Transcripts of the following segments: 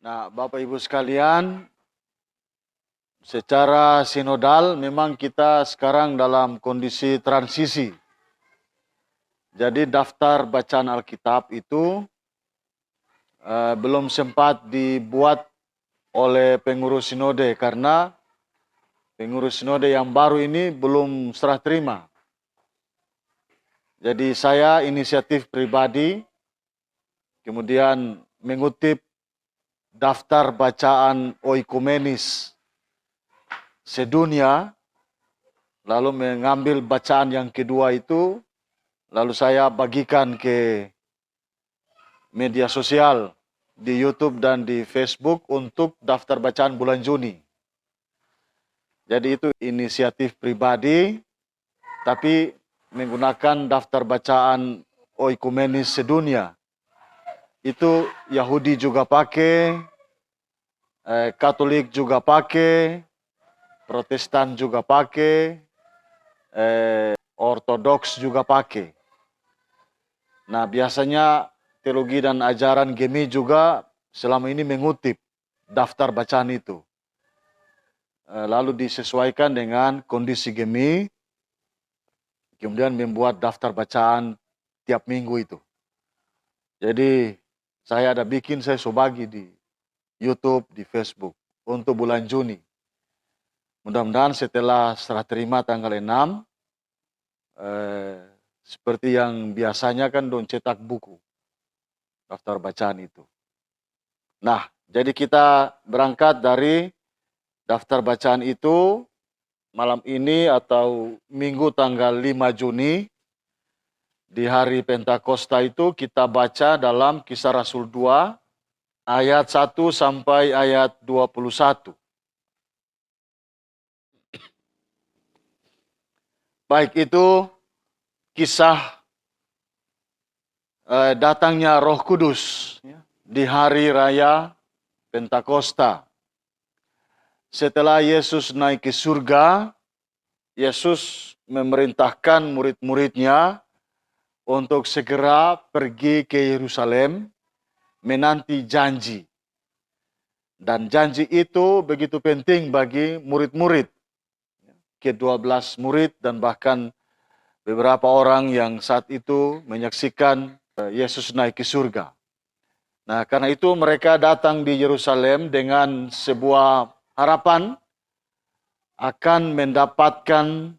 Nah, Bapak Ibu sekalian, secara sinodal memang kita sekarang dalam kondisi transisi. Jadi daftar bacaan Alkitab itu belum sempat dibuat oleh pengurus sinode karena pengurus sinode yang baru ini belum serah terima. Jadi saya inisiatif pribadi, kemudian mengutip daftar bacaan oikumenis sedunia, lalu mengambil bacaan yang kedua itu, lalu saya bagikan ke media sosial di YouTube dan di Facebook untuk daftar bacaan bulan Juni. Jadi itu inisiatif pribadi, tapi menggunakan daftar bacaan oikumenis sedunia. Itu Yahudi juga pakai, Katolik juga pakai, Protestan juga pakai, Ortodoks juga pakai. Nah, biasanya teologi dan ajaran Gemi juga selama ini mengutip daftar bacaan itu. Lalu disesuaikan dengan kondisi Gemi, kemudian membuat daftar bacaan tiap minggu itu. Jadi saya ada bikin, saya bagi di YouTube, di Facebook untuk bulan Juni. Mudah-mudahan setelah serah terima tanggal 6, seperti yang biasanya kan don cetak buku daftar bacaan itu. Nah, jadi kita berangkat dari daftar bacaan itu malam ini atau minggu tanggal 5 Juni di hari Pentakosta itu kita baca dalam Kisah Rasul 2 ayat 1 sampai ayat 21. Baik itu kisah datangnya Roh Kudus di hari raya Pentakosta. Setelah Yesus naik ke surga, Yesus memerintahkan murid-muridnya untuk segera pergi ke Yerusalem menanti janji. Dan janji itu begitu penting bagi murid-murid, ke-12 murid dan bahkan beberapa orang yang saat itu menyaksikan Yesus naik ke surga. Nah, karena itu mereka datang di Yerusalem dengan sebuah harapan akan mendapatkan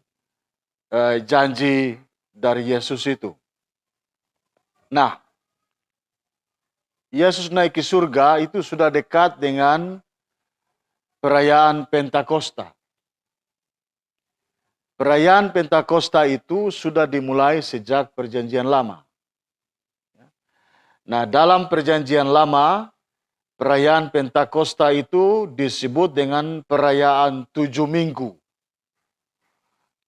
janji dari Yesus itu. Nah, Yesus naik ke surga itu sudah dekat dengan perayaan Pentakosta. Perayaan Pentakosta itu sudah dimulai sejak Perjanjian Lama. Nah, dalam Perjanjian Lama, perayaan Pentakosta itu disebut dengan perayaan 7 minggu.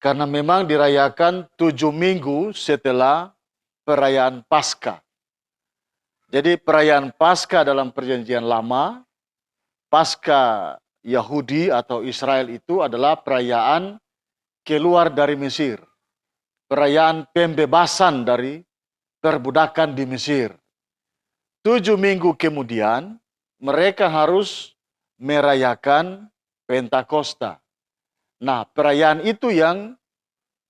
Karena memang dirayakan 7 minggu setelah perayaan Paskah. Jadi perayaan Paskah dalam Perjanjian Lama, Paskah Yahudi atau Israel itu adalah perayaan keluar dari Mesir. Perayaan pembebasan dari perbudakan di Mesir. 7 minggu kemudian, mereka harus merayakan Pentakosta. Nah, perayaan itu yang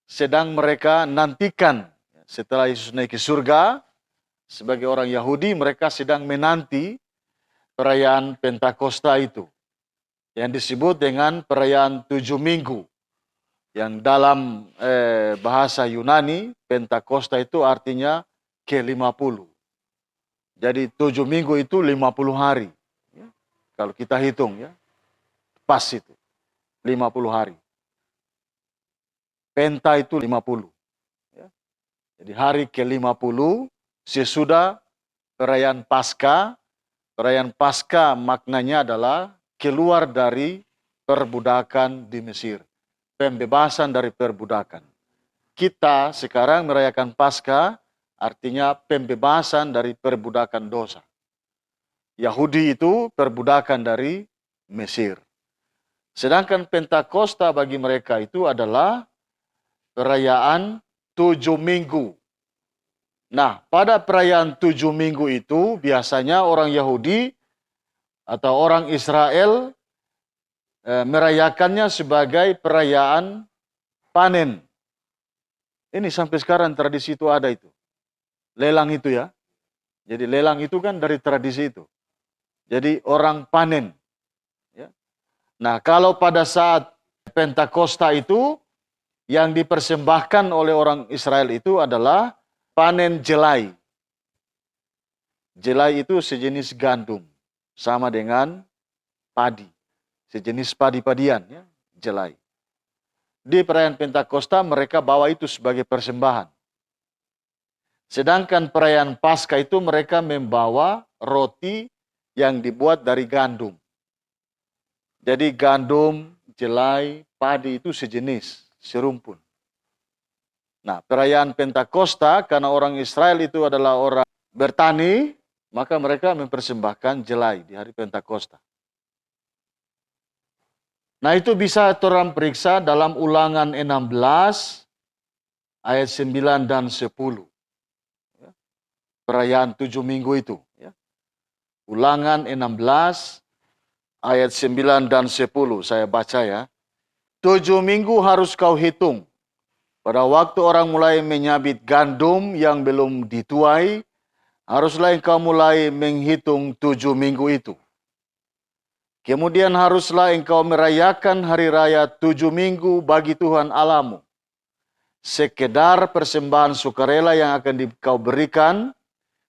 sedang mereka nantikan. Setelah Yesus naik ke surga, sebagai orang Yahudi, mereka sedang menanti perayaan Pentakosta itu. Yang disebut dengan perayaan 7 minggu. Yang dalam bahasa Yunani, Pentakosta itu artinya ke-50. Jadi 7 minggu itu 50 hari. Ya. Kalau kita hitung ya, pas itu. 50 hari. Penta itu 50. Ya. Jadi hari ke-50 sesudah perayaan Paskah. Perayaan Paskah maknanya adalah keluar dari perbudakan di Mesir. Pembebasan dari perbudakan. Kita sekarang merayakan Paskah artinya pembebasan dari perbudakan dosa. Yahudi itu perbudakan dari Mesir. Sedangkan Pentakosta bagi mereka itu adalah perayaan 7 minggu. Nah, pada perayaan 7 minggu itu biasanya orang Yahudi atau orang Israel merayakannya sebagai perayaan panen. Ini sampai sekarang tradisi itu ada itu. Lelang itu ya. Jadi lelang itu kan dari tradisi itu. Jadi orang panen. Ya. Nah, kalau pada saat Pentakosta itu yang dipersembahkan oleh orang Israel itu adalah panen jelai. Jelai itu sejenis gandum, sama dengan padi. Sejenis padi-padian, ya, jelai. Di perayaan Pentakosta mereka bawa itu sebagai persembahan. Sedangkan perayaan Paskah itu mereka membawa roti yang dibuat dari gandum. Jadi gandum, jelai, padi itu sejenis, serumpun. Nah, perayaan Pentakosta karena orang Israel itu adalah orang bertani, maka mereka mempersembahkan jelai di hari Pentakosta. Nah, itu bisa orang periksa dalam Ulangan 16 ayat 9 dan 10. Perayaan 7 minggu itu. Ulangan 16 ayat 9 dan 10. Saya baca ya. 7 minggu harus kau hitung. Pada waktu orang mulai menyabit gandum yang belum dituai, haruslah engkau mulai menghitung 7 minggu itu. Kemudian haruslah engkau merayakan hari raya 7 minggu bagi Tuhan Allahmu. Sekedar persembahan sukarela yang akan kau berikan,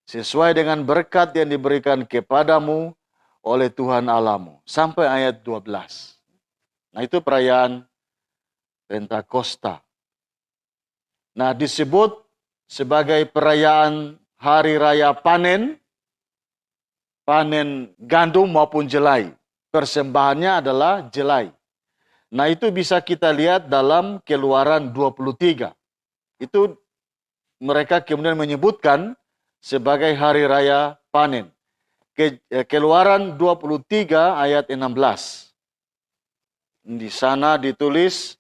sesuai dengan berkat yang diberikan kepadamu oleh Tuhan Allahmu. Sampai ayat 12. Nah, itu perayaan Pentakosta. Nah, disebut sebagai perayaan hari raya panen gandum maupun jelai. Persembahannya adalah jelai. Nah, itu bisa kita lihat dalam Keluaran 23. Itu mereka kemudian menyebutkan sebagai hari raya panen. Keluaran 23 ayat 16. Di sana ditulis,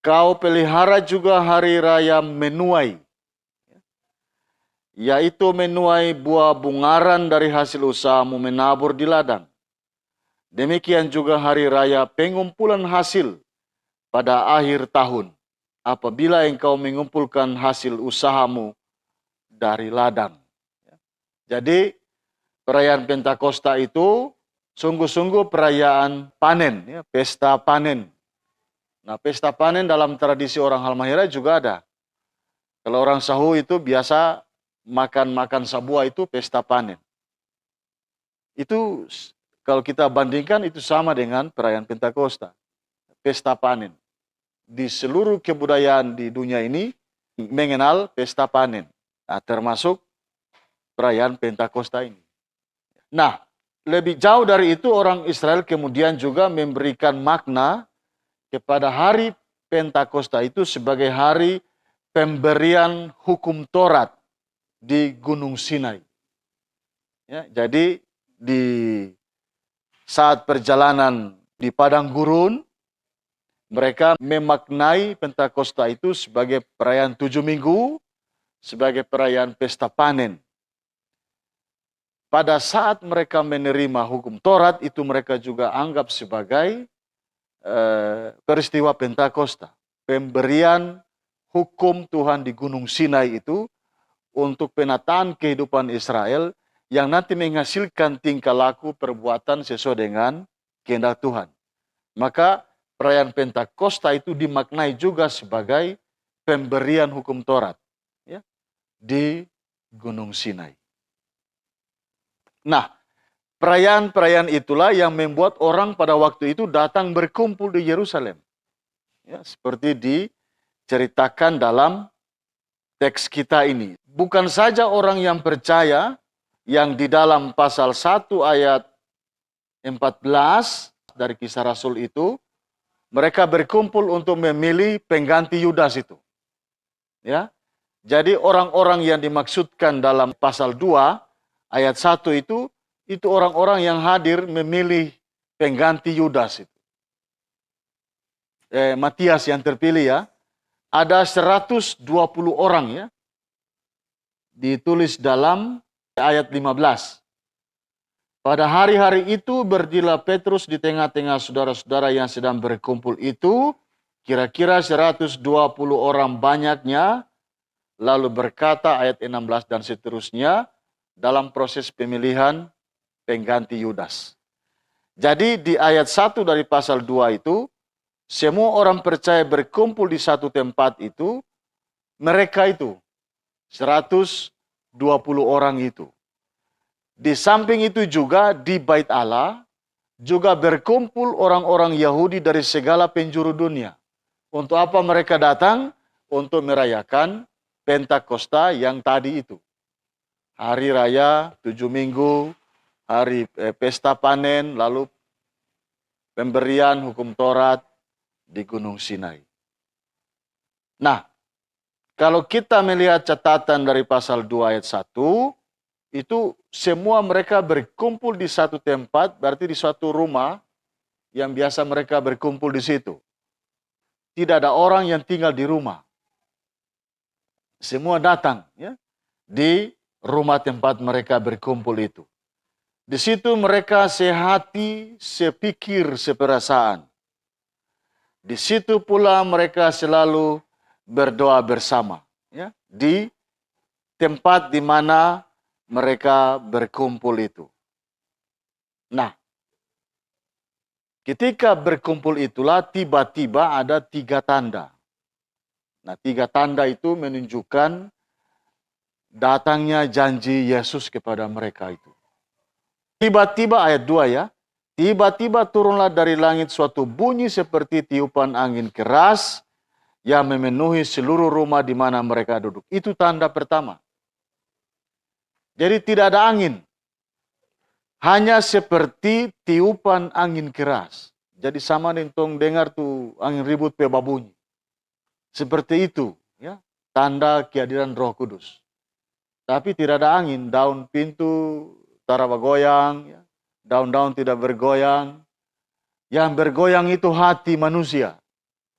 kau pelihara juga hari raya menuai, yaitu menuai buah bungaran dari hasil usahamu menabur di ladang. Demikian juga hari raya pengumpulan hasil pada akhir tahun, apabila engkau mengumpulkan hasil usahamu dari ladang. Jadi perayaan Pentakosta itu sungguh-sungguh perayaan panen, ya, pesta panen. Nah, pesta panen dalam tradisi orang Halmahera juga ada. Kalau orang Sahu itu biasa makan sabua itu pesta panen. Itu kalau kita bandingkan itu sama dengan perayaan Pentakosta. Pesta panen. Di seluruh kebudayaan di dunia ini mengenal pesta panen. Nah, termasuk perayaan Pentakosta ini. Nah, lebih jauh dari itu orang Israel kemudian juga memberikan makna kepada hari Pentakosta itu sebagai hari pemberian hukum Taurat di Gunung Sinai. Ya, jadi di saat perjalanan di padang gurun, mereka memaknai Pentakosta itu sebagai perayaan 7 minggu, sebagai perayaan pesta panen. Pada saat mereka menerima hukum Taurat, itu mereka juga anggap sebagai peristiwa Pentakosta. Pemberian hukum Tuhan di Gunung Sinai itu untuk penataan kehidupan Israel yang nanti menghasilkan tingkah laku perbuatan sesuai dengan kehendak Tuhan. Maka perayaan Pentakosta itu dimaknai juga sebagai pemberian hukum Taurat, ya, di Gunung Sinai. Nah, perayaan-perayaan itulah yang membuat orang pada waktu itu datang berkumpul di Yerusalem. Ya, seperti diceritakan dalam teks kita ini. Bukan saja orang yang percaya yang di dalam pasal 1 ayat 14 dari Kisah Rasul itu, mereka berkumpul untuk memilih pengganti Yudas itu. Ya. Jadi orang-orang yang dimaksudkan dalam pasal 2 ayat 1 itu orang-orang yang hadir memilih pengganti Yudas itu. Matias yang terpilih ya. Ada 120 orang ya. Ditulis dalam ayat 15. Pada hari-hari itu berdirilah Petrus di tengah-tengah saudara-saudara yang sedang berkumpul itu, kira-kira 120 orang banyaknya, lalu berkata ayat 16 dan seterusnya dalam proses pemilihan pengganti Yudas. Jadi di ayat 1 dari pasal 2 itu, semua orang percaya berkumpul di satu tempat itu, mereka itu 120 orang itu. Di samping itu juga di Bait Allah juga berkumpul orang-orang Yahudi dari segala penjuru dunia. Untuk apa mereka datang? Untuk merayakan Pentakosta yang tadi itu. Hari raya 7 minggu, hari pesta panen, lalu pemberian hukum Taurat di Gunung Sinai. Nah, kalau kita melihat catatan dari pasal 2 ayat 1, itu semua mereka berkumpul di satu tempat, berarti di suatu rumah yang biasa mereka berkumpul di situ. Tidak ada orang yang tinggal di rumah. Semua datang ya, di rumah tempat mereka berkumpul itu. Di situ mereka sehati, sepikir, seperasaan. Di situ pula mereka selalu berdoa bersama. Ya, di tempat di mana mereka berkumpul itu. Nah, ketika berkumpul itulah tiba-tiba ada 3 tanda. Nah, 3 tanda itu menunjukkan datangnya janji Yesus kepada mereka itu. Tiba-tiba ayat 2 ya. Tiba-tiba turunlah dari langit suatu bunyi seperti tiupan angin keras yang memenuhi seluruh rumah di mana mereka duduk. Itu tanda pertama. Jadi tidak ada angin. Hanya seperti tiupan angin keras. Jadi sama nentong dengar tuh angin ribut pe babunyi. Seperti itu, ya. Tanda kehadiran Roh Kudus. Tapi tidak ada angin, daun pintu tara bergoyang, ya. Daun-daun tidak bergoyang. Yang bergoyang itu hati manusia,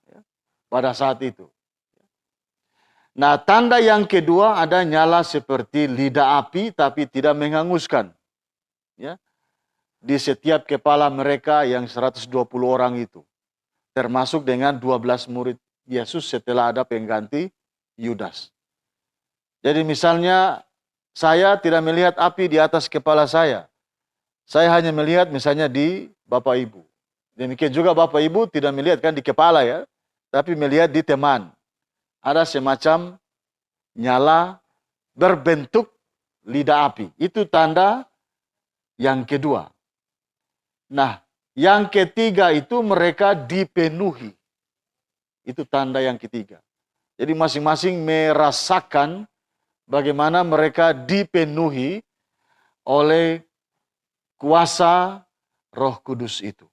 ya, pada saat itu. Nah, tanda yang kedua ada nyala seperti lidah api tapi tidak menghanguskan. Ya, di setiap kepala mereka yang 120 orang itu. Termasuk dengan 12 murid Yesus setelah ada pengganti Yudas. Jadi misalnya saya tidak melihat api di atas kepala saya. Saya hanya melihat misalnya di Bapak Ibu. Demikian juga Bapak Ibu tidak melihat kan di kepala ya. Tapi melihat di teman. Ada semacam nyala berbentuk lidah api. Itu tanda yang kedua. Nah, yang ketiga itu mereka dipenuhi. Itu tanda yang ketiga. Jadi masing-masing merasakan bagaimana mereka dipenuhi oleh kuasa Roh Kudus itu.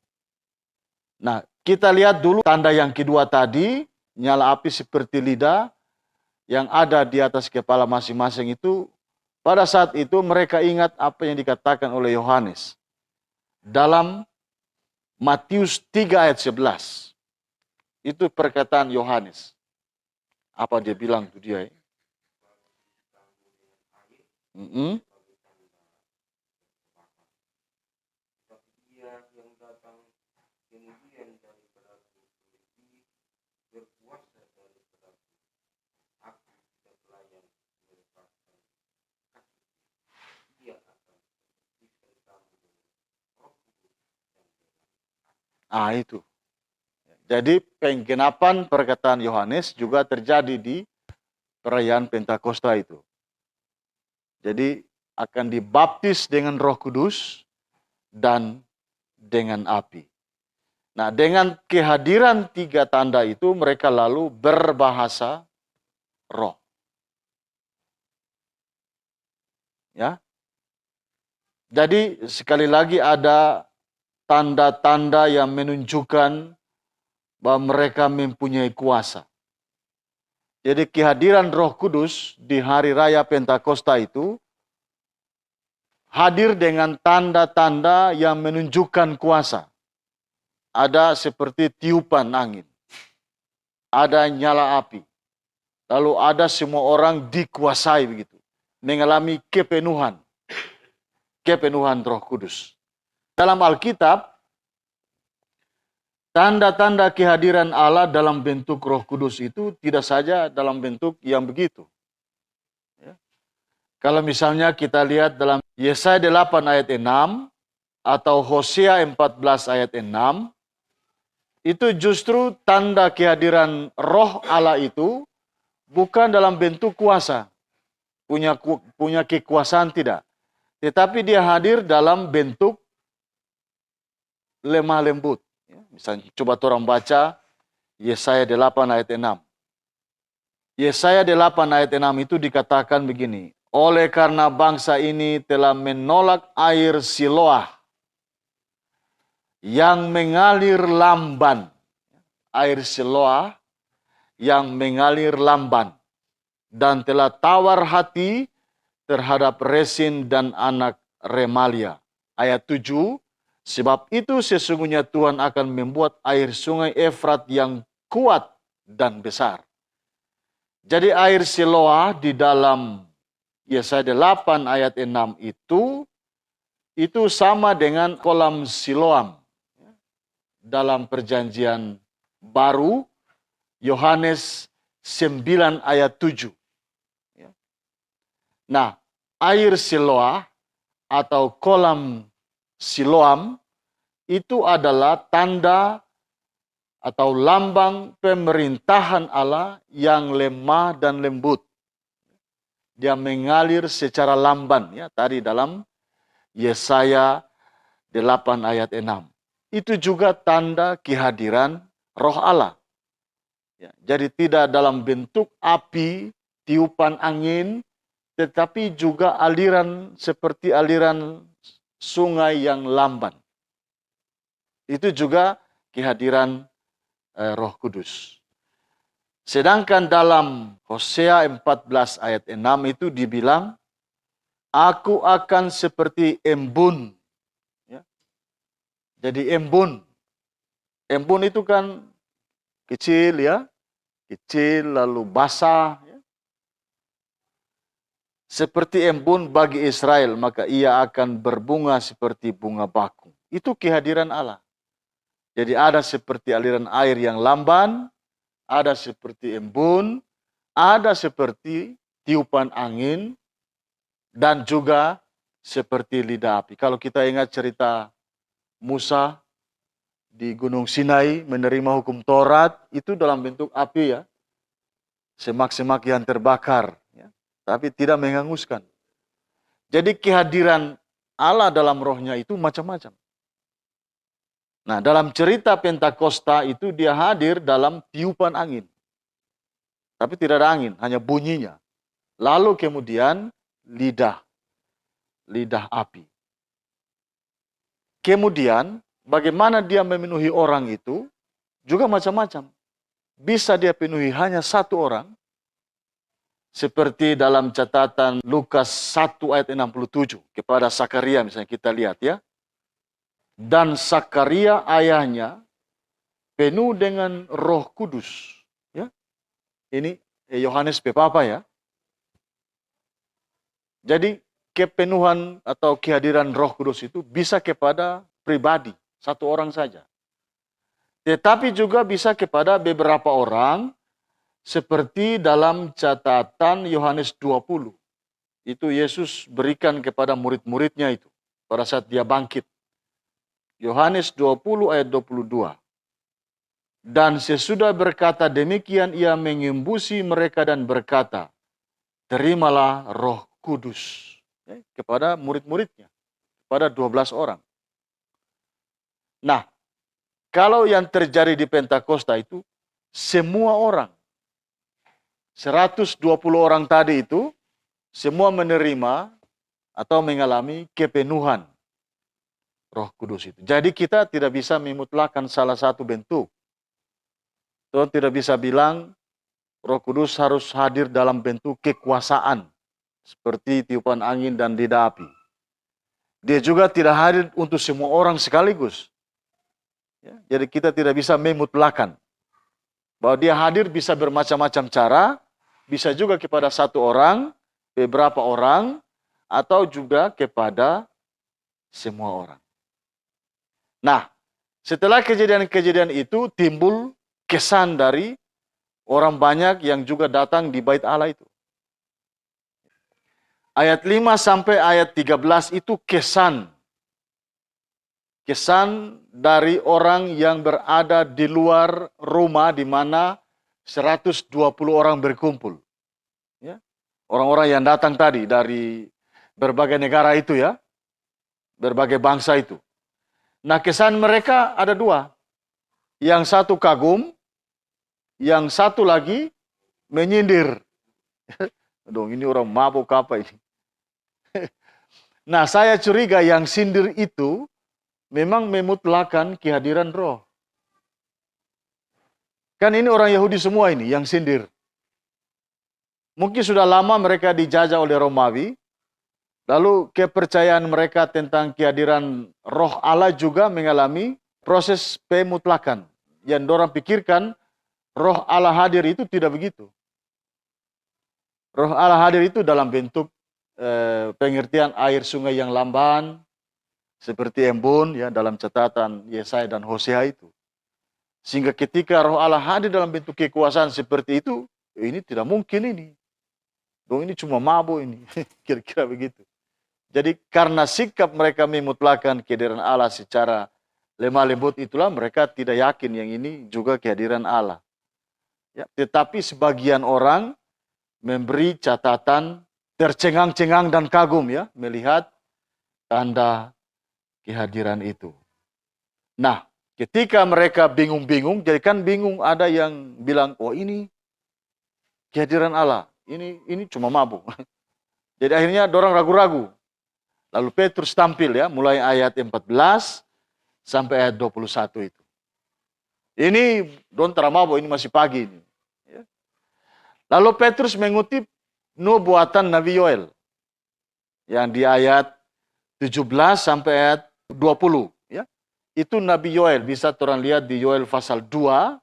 Nah, kita lihat dulu tanda yang kedua tadi, nyala api seperti lidah yang ada di atas kepala masing-masing itu. Pada saat itu mereka ingat apa yang dikatakan oleh Yohanes dalam Matius 3 ayat 11. Itu perkataan Yohanes. Apa dia bilang tuh dia? Itu. Jadi penggenapan perkataan Yohanes juga terjadi di perayaan Pentakosta itu. Jadi akan dibaptis dengan Roh Kudus dan dengan api. Nah, dengan kehadiran 3 tanda itu mereka lalu berbahasa roh. Ya. Jadi sekali lagi ada tanda-tanda yang menunjukkan bahwa mereka mempunyai kuasa. Jadi kehadiran Roh Kudus di hari raya Pentakosta itu hadir dengan tanda-tanda yang menunjukkan kuasa. Ada seperti tiupan angin. Ada nyala api. Lalu ada semua orang dikuasai begitu. Mengalami kepenuhan. kepenuhan Roh Kudus. Dalam Alkitab, tanda-tanda kehadiran Allah dalam bentuk Roh Kudus itu tidak saja dalam bentuk yang begitu. Ya. Kalau misalnya kita lihat dalam Yesaya 8 ayat 6 atau Hosea 14 ayat 6, itu justru tanda kehadiran Roh Allah itu bukan dalam bentuk kuasa, punya kekuasaan tidak. Tetapi dia hadir dalam bentuk lemah lembut. Misalnya coba orang baca Yesaya 8 ayat 6. Yesaya 8 ayat 6 itu dikatakan begini. Oleh karena bangsa ini telah menolak air Siloah yang mengalir lamban. Air Siloah yang mengalir lamban. Dan telah tawar hati terhadap Resin dan anak Remalia. Ayat 7. Sebab itu sesungguhnya Tuhan akan membuat air sungai Efrat yang kuat dan besar. Jadi air Siloah di dalam Yesaya 8 ayat 6 itu sama dengan kolam Siloam. Dalam perjanjian baru, Yohanes 9 ayat 7. Nah, air Siloah atau kolam Siloam itu adalah tanda atau lambang pemerintahan Allah yang lemah dan lembut. Dia mengalir secara lamban, ya, tadi dalam Yesaya 8 ayat 6. Itu juga tanda kehadiran Roh Allah. Ya, jadi tidak dalam bentuk api, tiupan angin, tetapi juga aliran seperti aliran sungai yang lamban. Itu juga kehadiran Roh Kudus. Sedangkan dalam Hosea 14 ayat 6 itu dibilang, aku akan seperti embun. Ya. Jadi embun. Embun itu kan kecil ya. Kecil lalu basah. Ya. Seperti embun bagi Israel, maka ia akan berbunga seperti bunga bakung. Itu kehadiran Allah. Jadi ada seperti aliran air yang lamban, ada seperti embun, ada seperti tiupan angin, dan juga seperti lidah api. Kalau kita ingat cerita Musa di Gunung Sinai menerima hukum Taurat, itu dalam bentuk api ya. Semak-semak yang terbakar, ya, tapi tidak menghanguskan. Jadi kehadiran Allah dalam rohnya itu macam-macam. Nah, dalam cerita Pentakosta itu dia hadir dalam tiupan angin. Tapi tidak ada angin, hanya bunyinya. Lalu kemudian lidah api. Kemudian bagaimana dia memenuhi orang itu juga macam-macam. Bisa dia penuhi hanya satu orang. Seperti dalam catatan Lukas 1 ayat 67 kepada Sakaria misalnya kita lihat ya. Dan Sakaria ayahnya penuh dengan Roh Kudus. Ya. Ini Yohanes Pepapa ya. Jadi kepenuhan atau kehadiran Roh Kudus itu bisa kepada pribadi, satu orang saja. Tetapi juga bisa kepada beberapa orang seperti dalam catatan Yohanes 20. Itu Yesus berikan kepada murid-muridnya itu pada saat dia bangkit. Yohanes 20 ayat 22. Dan sesudah berkata demikian ia mengembusi mereka dan berkata, terimalah Roh Kudus. Ya, kepada murid-muridnya, kepada 12 orang. Nah, kalau yang terjadi di Pentakosta itu, semua orang, 120 orang tadi itu, semua menerima atau mengalami kepenuhan Roh Kudus itu. Jadi kita tidak bisa memutlakkan salah satu bentuk. Tuhan tidak bisa bilang Roh Kudus harus hadir dalam bentuk kekuasaan. Seperti tiupan angin dan lidah api. Dia juga tidak hadir untuk semua orang sekaligus. Ya, jadi kita tidak bisa memutlakan. Bahwa dia hadir bisa bermacam-macam cara. Bisa juga kepada satu orang, beberapa orang, atau juga kepada semua orang. Nah, setelah kejadian-kejadian itu timbul kesan dari orang banyak yang juga datang di bait Allah itu. Ayat 5 sampai ayat 13 itu kesan. Kesan dari orang yang berada di luar rumah di mana 120 orang berkumpul. Ya. Orang-orang yang datang tadi dari berbagai negara itu ya. Berbagai bangsa itu. Nah, kesan mereka ada dua. Yang satu kagum, yang satu lagi menyindir. Aduh, ini orang mabuk apa ini? Nah, saya curiga yang sindir itu memang memutlakan kehadiran roh. Kan ini orang Yahudi semua ini yang sindir. Mungkin sudah lama mereka dijajah oleh Romawi, lalu kepercayaan mereka tentang kehadiran roh Allah juga mengalami proses pemutlakan. Yang orang pikirkan roh Allah hadir itu tidak begitu. Roh Allah hadir itu dalam bentuk pengertian air sungai yang lamban, seperti embun ya dalam catatan Yesaya dan Hosea itu. Sehingga ketika roh Allah hadir dalam bentuk kekuasaan seperti itu, ini tidak mungkin ini. Dong ini cuma mabuk ini, kira-kira begitu. Jadi karena sikap mereka memutlakan kehadiran Allah secara lemah lembut itulah mereka tidak yakin yang ini juga kehadiran Allah. Ya, tetapi sebagian orang memberi catatan tercengang-cengang dan kagum ya melihat tanda kehadiran itu. Nah, ketika mereka bingung-bingung, jadi kan bingung ada yang bilang, oh ini kehadiran Allah, ini cuma mabuk. Jadi akhirnya dorang ragu-ragu. Lalu Petrus tampil ya, mulai ayat 14 sampai ayat 21 itu. Ini don mabuk, ini masih pagi ini. Ya. Lalu Petrus mengutip nubuatan Nabi Yoel yang di ayat 17 sampai ayat 20 ya. Itu Nabi Yoel, bisa orang lihat di Yoel pasal 2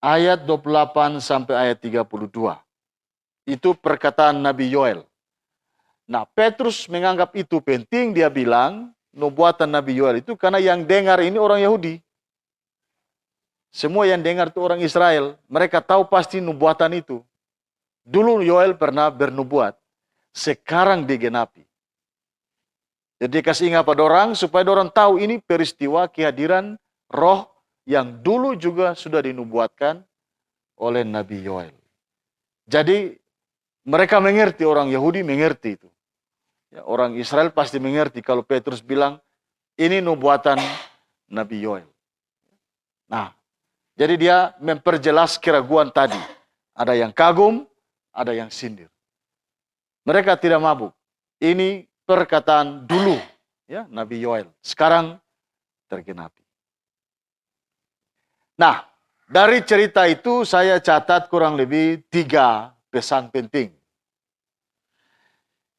ayat 28 sampai ayat 32. Itu perkataan Nabi Yoel. Nah, Petrus menganggap itu penting, dia bilang nubuatan Nabi Yoel itu karena yang dengar ini orang Yahudi. Semua yang dengar itu orang Israel, mereka tahu pasti nubuatan itu. Dulu Yoel pernah bernubuat, sekarang digenapi. Jadi kasih ingat pada orang supaya orang tahu ini peristiwa kehadiran roh yang dulu juga sudah dinubuatkan oleh Nabi Yoel. Jadi mereka mengerti, orang Yahudi mengerti itu. Ya, orang Israel pasti mengerti kalau Petrus bilang ini nubuatan Nabi Yoel. Nah, jadi dia memperjelas keraguan tadi. Ada yang kagum, ada yang sindir. Mereka tidak mabuk. Ini perkataan dulu ya Nabi Yoel. Sekarang tergenapi. Nah, dari cerita itu saya catat kurang lebih 3 pesan penting.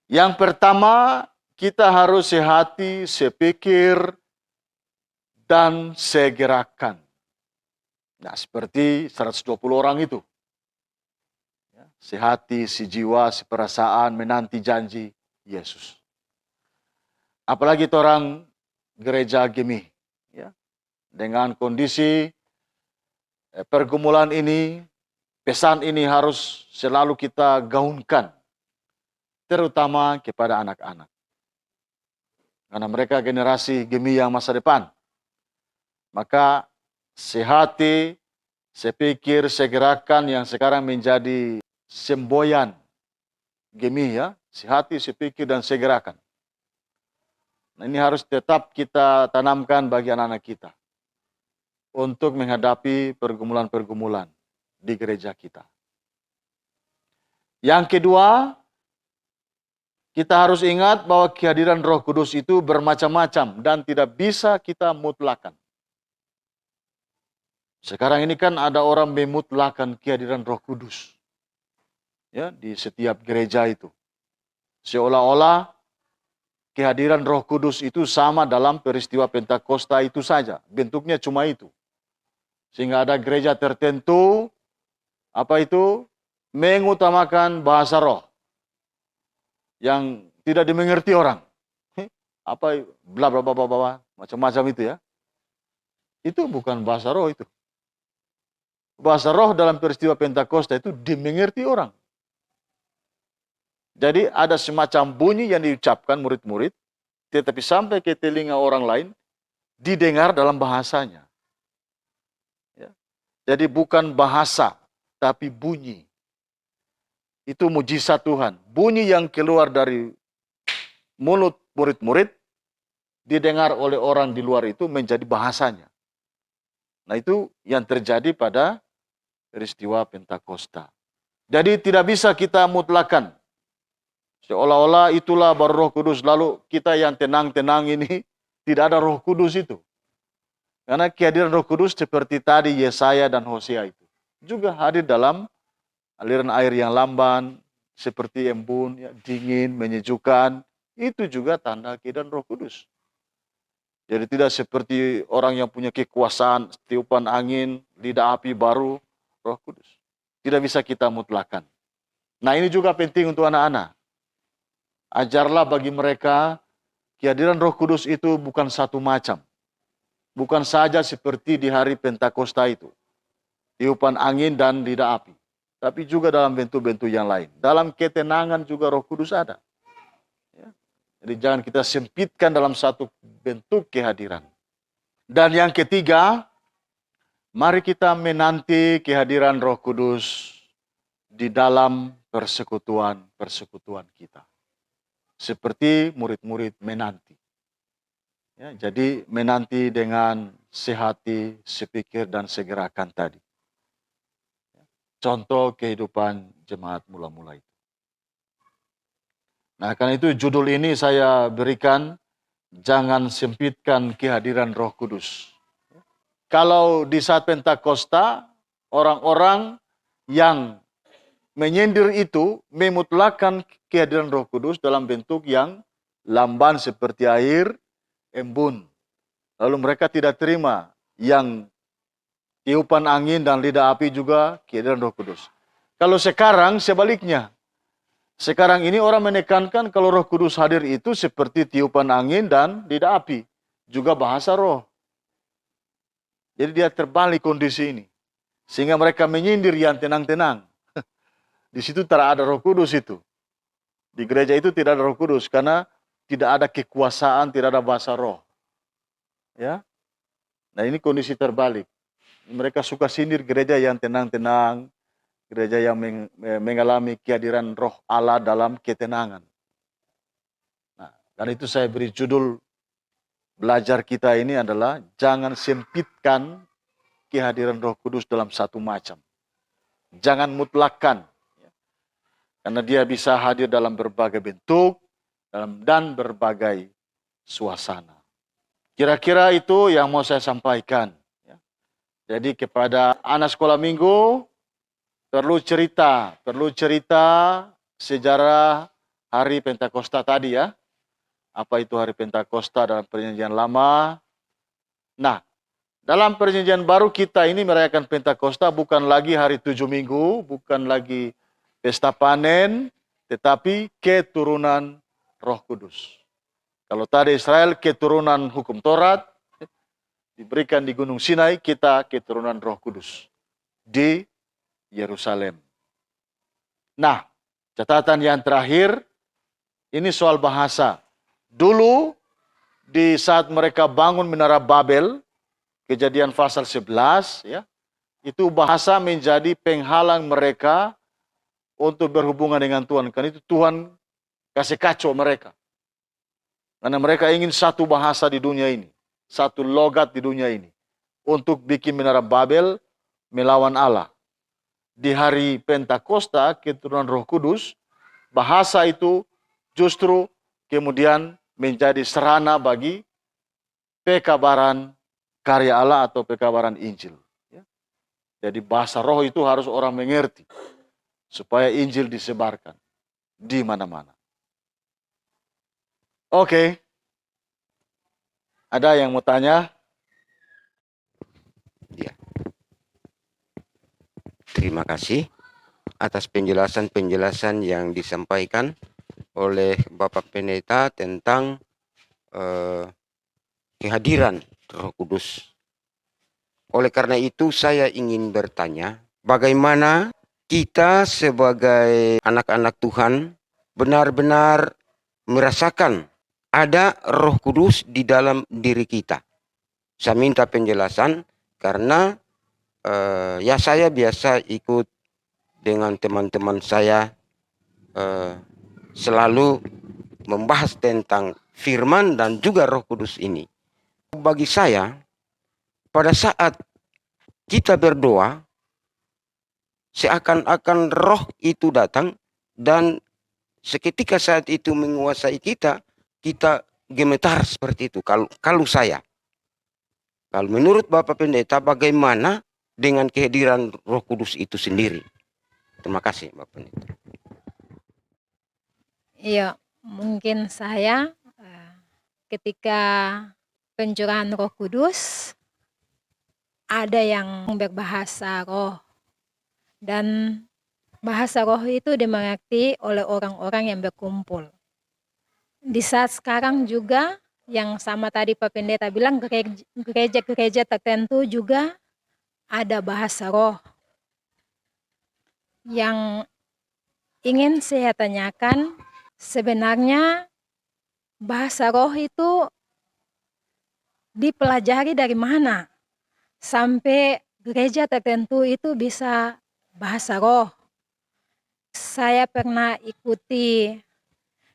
Yang pertama, kita harus sehati, sepikir, dan segerakan. Nah, seperti 120 orang itu. Sehati, sejiwa, seperasaan, menanti janji Yesus. Apalagi orang gereja Gemi. Ya. Dengan kondisi pergumulan ini, pesan ini harus selalu kita gaungkan. Terutama kepada anak-anak. Karena mereka generasi Gemi yang masa depan. Maka sehati, sepikir, segerakan yang sekarang menjadi semboyan Gemi ya. Sehati, sepikir, dan segerakan. Nah, ini harus tetap kita tanamkan bagi anak-anak kita. Untuk menghadapi pergumulan-pergumulan di gereja kita. Yang kedua, kita harus ingat bahwa kehadiran Roh Kudus itu bermacam-macam dan tidak bisa kita mutlakan. Sekarang ini kan ada orang memutlakan kehadiran Roh Kudus. Ya, di setiap gereja itu. Seolah-olah kehadiran Roh Kudus itu sama dalam peristiwa Pentakosta itu saja. Bentuknya cuma itu. Sehingga ada gereja tertentu, apa itu? Mengutamakan bahasa roh. Yang tidak dimengerti orang. apa bla bla bla bla bla macam-macam itu ya. Itu bukan bahasa roh itu. Bahasa roh dalam peristiwa Pentakosta itu dimengerti orang. Jadi ada semacam bunyi yang diucapkan murid-murid, tetapi sampai ke telinga orang lain, didengar dalam bahasanya. Ya. Jadi bukan bahasa, tapi bunyi. Itu mujizat Tuhan. Bunyi yang keluar dari mulut murid-murid, didengar oleh orang di luar itu menjadi bahasanya. Nah itu yang terjadi pada peristiwa Pentakosta. Jadi tidak bisa kita mutlakan. Seolah-olah itulah baru Roh Kudus. Lalu kita yang tenang-tenang ini tidak ada Roh Kudus itu. Karena kehadiran Roh Kudus seperti tadi Yesaya dan Hosea itu. Juga hadir dalam aliran air yang lamban, seperti embun, ya, dingin, menyejukkan. Itu juga tanda kehadiran Roh Kudus. Jadi tidak seperti orang yang punya kekuasaan, tiupan angin, lidah api baru, Roh Kudus. Tidak bisa kita mutlakan. Nah ini juga penting untuk anak-anak. Ajarlah bagi mereka kehadiran Roh Kudus itu bukan satu macam. Bukan saja seperti di hari Pentakosta itu. Tiupan angin dan lidah api. Tapi juga dalam bentuk-bentuk yang lain. Dalam ketenangan juga Roh Kudus ada. Ya. Jadi jangan kita sempitkan dalam satu bentuk kehadiran. Dan yang ketiga, mari kita menanti kehadiran Roh Kudus di dalam persekutuan kita. Seperti murid-murid menanti. Ya, jadi menanti dengan sehati, sepikir, dan segerakan tadi. Contoh kehidupan jemaat mula-mula itu. Nah, karena itu judul ini saya berikan, jangan sempitkan kehadiran Roh Kudus. Kalau di saat Pentakosta, orang-orang yang menyindir itu memutlakan kehadiran Roh Kudus dalam bentuk yang lamban seperti air, embun. Lalu mereka tidak terima yang tiupan angin dan lidah api juga kehadiran Roh Kudus. Kalau sekarang sebaliknya. Sekarang ini orang menekankan kalau Roh Kudus hadir itu seperti tiupan angin dan lidah api. Juga bahasa roh. Jadi dia terbalik kondisi ini. Sehingga mereka menyindir yang tenang-tenang. Di situ tidak ada Roh Kudus itu. Di gereja itu tidak ada Roh Kudus karena tidak ada kekuasaan, tidak ada bahasa roh. Ya. Nah, ini kondisi terbalik. Mereka suka sindir gereja yang tenang-tenang, gereja yang mengalami kehadiran Roh Allah dalam ketenangan. Nah, dan itu saya beri judul belajar kita ini adalah jangan sempitkan kehadiran Roh Kudus dalam satu macam. Jangan mutlakkan. Karena dia bisa hadir dalam berbagai bentuk dan berbagai suasana. Kira-kira itu yang mau saya sampaikan. Jadi kepada anak sekolah minggu, perlu cerita sejarah hari Pentakosta tadi ya. Apa itu hari Pentakosta dalam perjanjian lama. Nah, dalam perjanjian baru kita ini merayakan Pentakosta bukan lagi hari 7 minggu, bukan lagi pesta panen, tetapi keturunan Roh Kudus. Kalau tadi Israel keturunan hukum Taurat, diberikan di Gunung Sinai, kita keturunan Roh Kudus di Yerusalem. Nah, catatan yang terakhir, ini soal bahasa. Dulu, di saat mereka bangun Menara Babel, Kejadian pasal 11, ya, itu bahasa menjadi penghalang mereka untuk berhubungan dengan Tuhan. Karena itu Tuhan kasih kacau mereka. Karena mereka ingin satu bahasa di dunia ini. Satu logat di dunia ini. Untuk bikin Menara Babel melawan Allah. Di hari Pentakosta, keturunan Roh Kudus, bahasa itu justru kemudian menjadi sarana bagi pekabaran karya Allah atau pekabaran Injil. Jadi bahasa roh itu harus orang mengerti. Supaya Injil disebarkan di mana-mana. Oke. Ada yang mau tanya? Ya. Terima kasih atas penjelasan-penjelasan yang disampaikan oleh Bapak Pendeta tentang kehadiran Roh Kudus. Oleh karena itu saya ingin bertanya, bagaimana kita sebagai anak-anak Tuhan benar-benar merasakan ada Roh Kudus di dalam diri kita. Saya minta penjelasan karena ya saya biasa ikut dengan teman-teman saya selalu membahas tentang firman dan juga Roh Kudus ini. Bagi saya, pada saat kita berdoa, seakan-akan roh itu datang dan seketika saat itu menguasai kita, kita gemetar seperti itu. Kalau saya, kalau menurut Bapak Pendeta, bagaimana dengan kehadiran Roh Kudus itu sendiri? Terima kasih, Bapak Pendeta. Iya, mungkin saya ketika pencurahan Roh Kudus ada yang berbahasa roh, dan bahasa roh itu dimengerti oleh orang-orang yang berkumpul. Di saat sekarang juga yang sama tadi Pak Pendeta bilang, gereja-gereja tertentu juga ada bahasa roh. Yang ingin saya tanyakan, sebenarnya bahasa roh itu dipelajari dari mana sampai gereja tertentu itu bisa bahasa roh? Saya pernah ikuti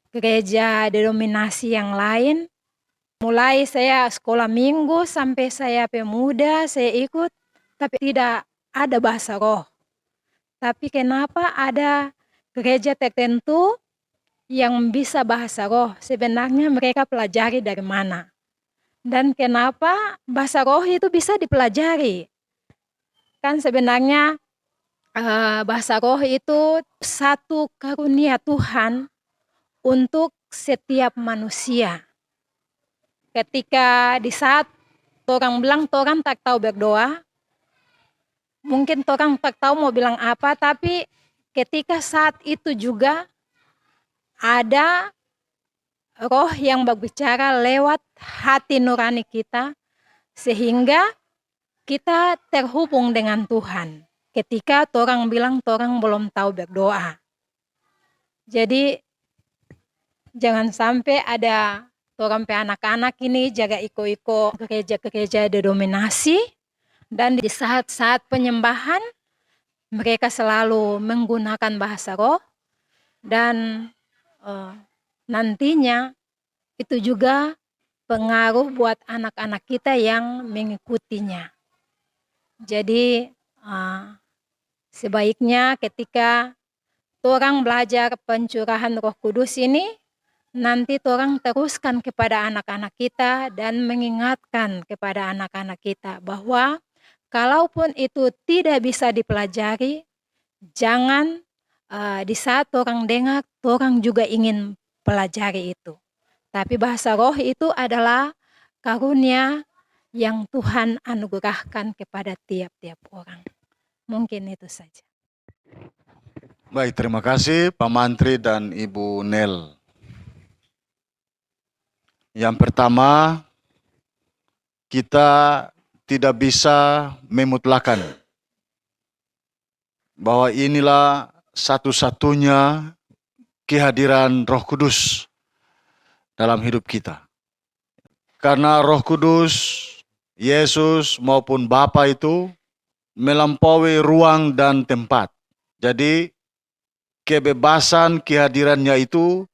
gereja denominasi yang lain. Mulai saya sekolah minggu sampai saya pemuda, saya ikut, tapi tidak ada bahasa roh. Tapi kenapa ada gereja tertentu yang bisa bahasa roh? Sebenarnya mereka pelajari dari mana? Dan kenapa bahasa roh itu bisa dipelajari? Kan sebenarnya bahasa roh itu satu karunia Tuhan untuk setiap manusia. Ketika di saat orang bilang orang tak tahu berdoa, mungkin orang tak tahu mau bilang apa, tapi ketika saat itu juga ada roh yang berbicara lewat hati nurani kita, sehingga kita terhubung dengan Tuhan. Ketika orang bilang orang belum tahu berdoa. Jadi jangan sampai ada orang pe anak-anak ini jaga iko-iko gereja-gereja denominasi, dan di saat-saat penyembahan mereka selalu menggunakan bahasa roh, dan nantinya itu juga pengaruh buat anak-anak kita yang mengikutinya. Jadi sebaiknya ketika orang belajar pencurahan Roh Kudus ini, nanti orang teruskan kepada anak-anak kita dan mengingatkan kepada anak-anak kita bahwa kalaupun itu tidak bisa dipelajari, jangan di saat orang dengar, orang juga ingin pelajari itu. Tapi bahasa roh itu adalah karunia yang Tuhan anugerahkan kepada tiap-tiap orang. Mungkin itu saja. Baik, terima kasih Pak Mantri dan Ibu Nel. Yang pertama, kita tidak bisa memutlakan bahwa inilah satu-satunya kehadiran Roh Kudus dalam hidup kita. Karena Roh Kudus, Yesus maupun Bapa itu melampaui ruang dan tempat. Jadi kebebasan kehadirannya itu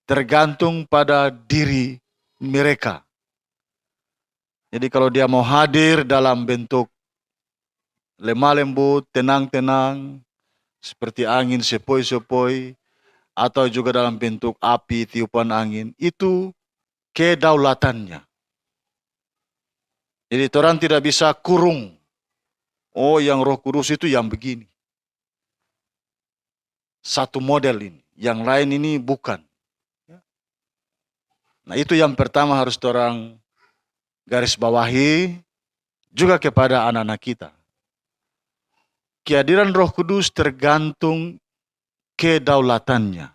tergantung pada diri mereka. Jadi kalau dia mau hadir dalam bentuk lemah lembut, tenang-tenang, seperti angin sepoi-sepoi, atau juga dalam bentuk api tiupan angin, itu kedaulatannya. Jadi orang tidak bisa kurung. Oh, yang Roh Kudus itu yang begini. Satu model ini, yang lain ini bukan. Nah, itu yang pertama harus orang garis bawahi juga kepada anak-anak kita. Kehadiran Roh Kudus tergantung kedaulatannya.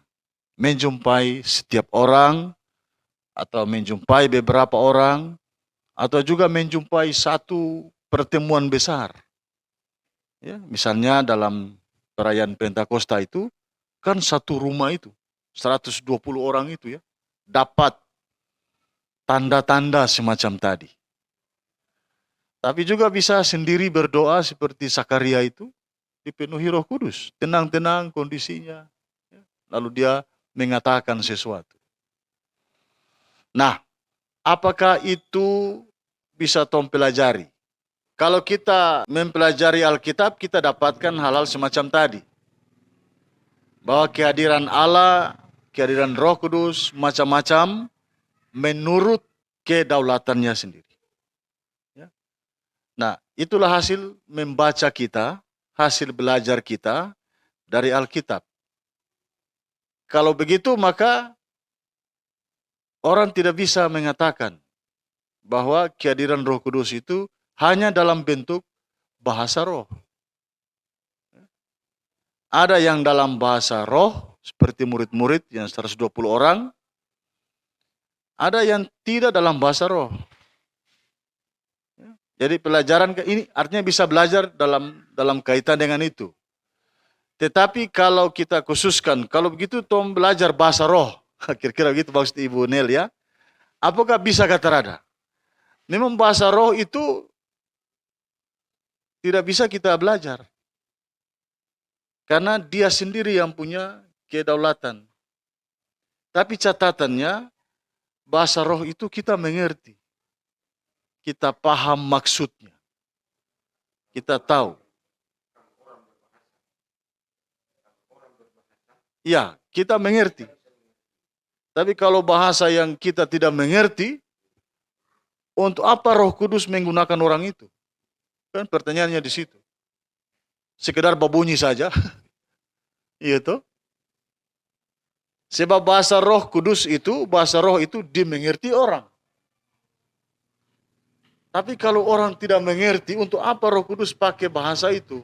Menjumpai setiap orang atau menjumpai beberapa orang, atau juga menjumpai satu pertemuan besar. Ya, misalnya dalam perayaan Pentakosta itu, kan satu rumah itu, 120 orang itu ya, dapat tanda-tanda semacam tadi. Tapi juga bisa sendiri berdoa seperti Sakaria itu, dipenuhi Roh Kudus, tenang-tenang kondisinya, ya. Lalu dia mengatakan sesuatu. Nah, apakah itu bisa tom pelajari? Kalau kita mempelajari Alkitab, kita dapatkan hal-hal semacam tadi. Bahwa kehadiran Allah, kehadiran Roh Kudus, macam-macam menurut kedaulatannya sendiri. Ya. Nah, itulah hasil membaca kita, hasil belajar kita dari Alkitab. Kalau begitu, maka orang tidak bisa mengatakan bahwa kehadiran Roh Kudus itu hanya dalam bentuk bahasa roh. Ada yang dalam bahasa roh, seperti murid-murid yang 120 orang. Ada yang tidak dalam bahasa roh. Jadi pelajaran ini artinya bisa belajar dalam kaitan dengan itu. Tetapi kalau kita khususkan, kalau begitu tom belajar bahasa roh. Kira-kira begitu maksud Ibu Nel ya. Apakah bisa kata Rada? Memang bahasa roh itu tidak bisa kita belajar. Karena dia sendiri yang punya kedaulatan. Tapi catatannya, bahasa roh itu kita mengerti. Kita paham maksudnya. Kita tahu. Ya, kita mengerti. Tapi kalau bahasa yang kita tidak mengerti, untuk apa Roh Kudus menggunakan orang itu? Kan pertanyaannya di situ. Sekedar berbunyi saja. Iya toh? Sebab bahasa Roh Kudus itu, bahasa roh itu dimengerti orang. Tapi kalau orang tidak mengerti, untuk apa Roh Kudus pakai bahasa itu?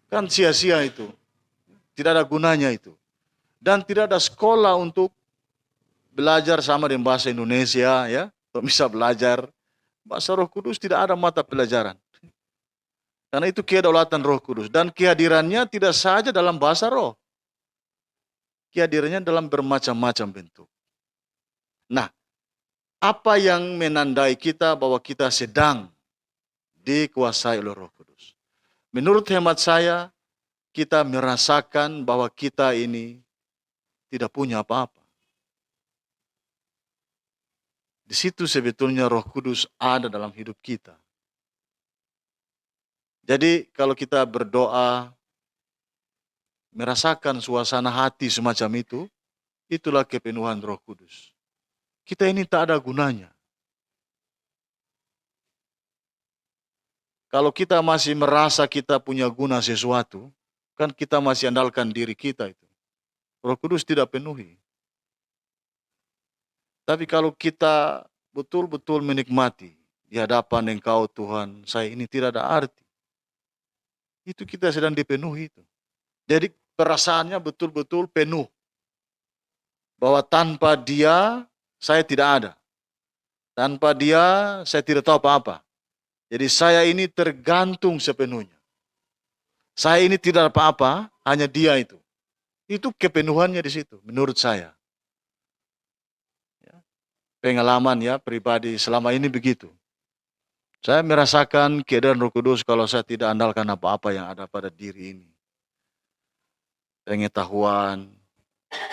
Kan sia-sia itu. Tidak ada gunanya itu. Dan tidak ada sekolah untuk belajar sama dengan bahasa Indonesia ya. Untuk bisa belajar bahasa Roh Kudus, tidak ada mata pelajaran. Karena itu kedaulatan Roh Kudus. Dan kehadirannya tidak saja dalam bahasa roh. Kehadirannya dalam bermacam-macam bentuk. Nah, apa yang menandai kita bahwa kita sedang dikuasai oleh Roh Kudus? Menurut hemat saya, kita merasakan bahwa kita ini tidak punya apa-apa. Di situ sebetulnya Roh Kudus ada dalam hidup kita. Jadi kalau kita berdoa, merasakan suasana hati semacam itu, itulah kepenuhan Roh Kudus. Kita ini tak ada gunanya. Kalau kita masih merasa kita punya guna sesuatu, kan kita masih andalkan diri kita itu. Roh Kudus tidak penuhi. Tapi kalau kita betul-betul menikmati di hadapan Engkau Tuhan, saya ini tidak ada arti. Itu kita sedang dipenuhi itu. Jadi perasaannya betul-betul penuh. Bahwa tanpa Dia, saya tidak ada. Tanpa Dia, saya tidak tahu apa-apa. Jadi saya ini tergantung sepenuhnya. Saya ini tidak apa-apa, hanya Dia itu. Itu kepenuhannya di situ, menurut saya. Pengalaman ya, pribadi selama ini begitu. Saya merasakan kehadiran Roh Kudus kalau saya tidak andalkan apa-apa yang ada pada diri ini. Pengetahuan,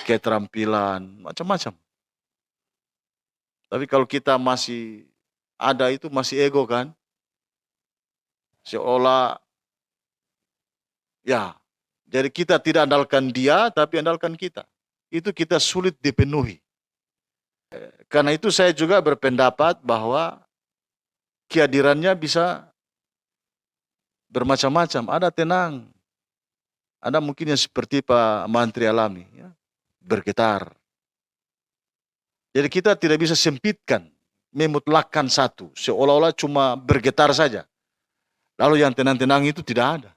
keterampilan, macam-macam. Tapi kalau kita masih ada itu, masih ego kan? Seolah, ya, jadi kita tidak andalkan Dia, tapi andalkan kita. Itu kita sulit dipenuhi. Karena itu saya juga berpendapat bahwa kehadirannya bisa bermacam-macam. Ada tenang, ada mungkin yang seperti Pak Mantri alami, ya, bergetar. Jadi kita tidak bisa sempitkan, memutlakkan satu, seolah-olah cuma bergetar saja. Lalu yang tenang-tenang itu tidak ada.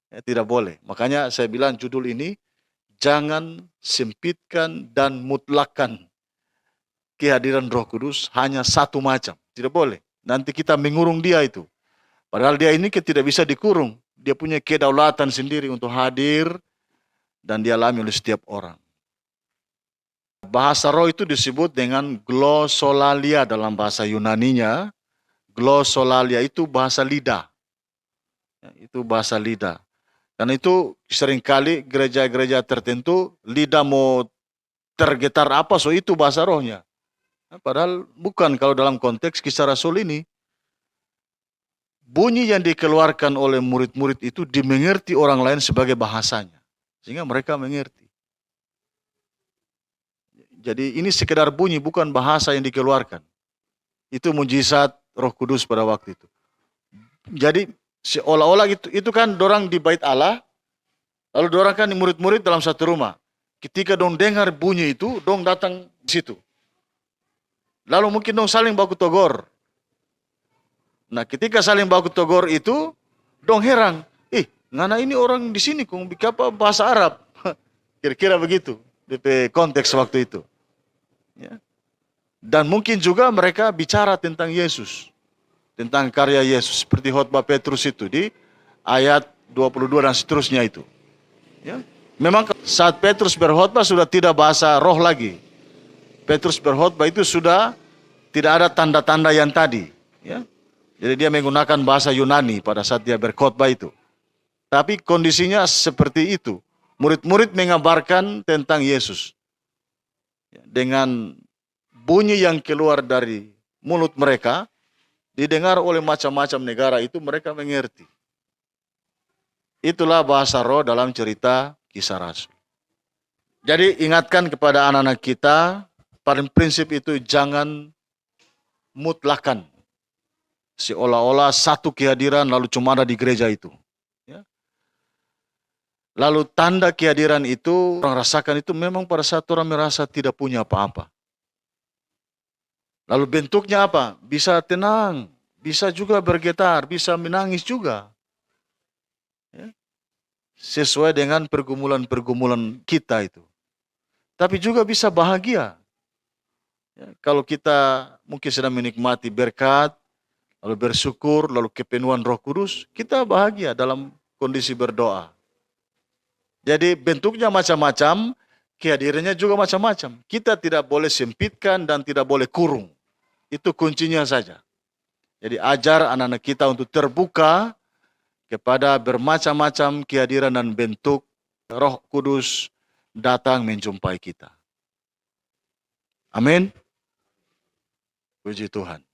Ya, tidak boleh. Makanya saya bilang judul ini, jangan sempitkan dan mutlakkan kehadiran Roh Kudus hanya satu macam. Tidak boleh. Nanti kita mengurung dia itu. Padahal dia ini tidak bisa dikurung. Dia punya kedaulatan sendiri untuk hadir dan dialami oleh setiap orang. Bahasa roh itu disebut dengan glossolalia dalam bahasa Yunaninya. Glossolalia itu bahasa lidah. Itu bahasa lidah. Karena itu seringkali gereja-gereja tertentu lidah mau tergetar apa, so itu bahasa rohnya. Padahal bukan, kalau dalam konteks Kisah Rasul ini. Bunyi yang dikeluarkan oleh murid-murid itu dimengerti orang lain sebagai bahasanya. Sehingga mereka mengerti. Jadi ini sekedar bunyi, bukan bahasa yang dikeluarkan. Itu mujizat Roh Kudus pada waktu itu. Jadi seolah-olah itu kan dorang di bait Allah, lalu dorang kan di murid-murid dalam satu rumah. Ketika dong dengar bunyi itu, dong datang di situ. Lalu mungkin dong saling baku togor. Nah, ketika saling baku togor itu, dong heran. Ngana ini orang di sini kong bikapa bahasa Arab. Kira-kira begitu DP konteks waktu itu. Ya. Dan mungkin juga mereka bicara tentang Yesus. Tentang karya Yesus. Seperti khotbah Petrus itu di ayat 22 dan seterusnya itu. Ya. Memang saat Petrus berkhotbah sudah tidak bahasa roh lagi. Petrus berkhotbah itu sudah tidak ada tanda-tanda yang tadi. Ya. Jadi dia menggunakan bahasa Yunani pada saat dia berkhotbah itu. Tapi kondisinya seperti itu. Murid-murid mengabarkan tentang Yesus. Dengan bunyi yang keluar dari mulut mereka, didengar oleh macam-macam negara itu, mereka mengerti. Itulah bahasa roh dalam cerita Kisah Rasul. Jadi ingatkan kepada anak-anak kita, paling prinsip itu jangan mutlakan. Seolah-olah satu kehadiran lalu cuma ada di gereja itu. Ya. Lalu tanda kehadiran itu, orang rasakan itu memang pada saat orang merasa tidak punya apa-apa. Lalu bentuknya apa? Bisa tenang, bisa juga bergetar, bisa menangis juga. Ya. Sesuai dengan pergumulan-pergumulan kita itu. Tapi juga bisa bahagia. Ya, kalau kita mungkin sedang menikmati berkat, lalu bersyukur, lalu kepenuhan Roh Kudus, kita bahagia dalam kondisi berdoa. Jadi bentuknya macam-macam, kehadirannya juga macam-macam. Kita tidak boleh sempitkan dan tidak boleh kurung. Itu kuncinya saja. Jadi ajar anak-anak kita untuk terbuka kepada bermacam-macam kehadiran dan bentuk Roh Kudus datang menjumpai kita. Amin. Puji Tuhan.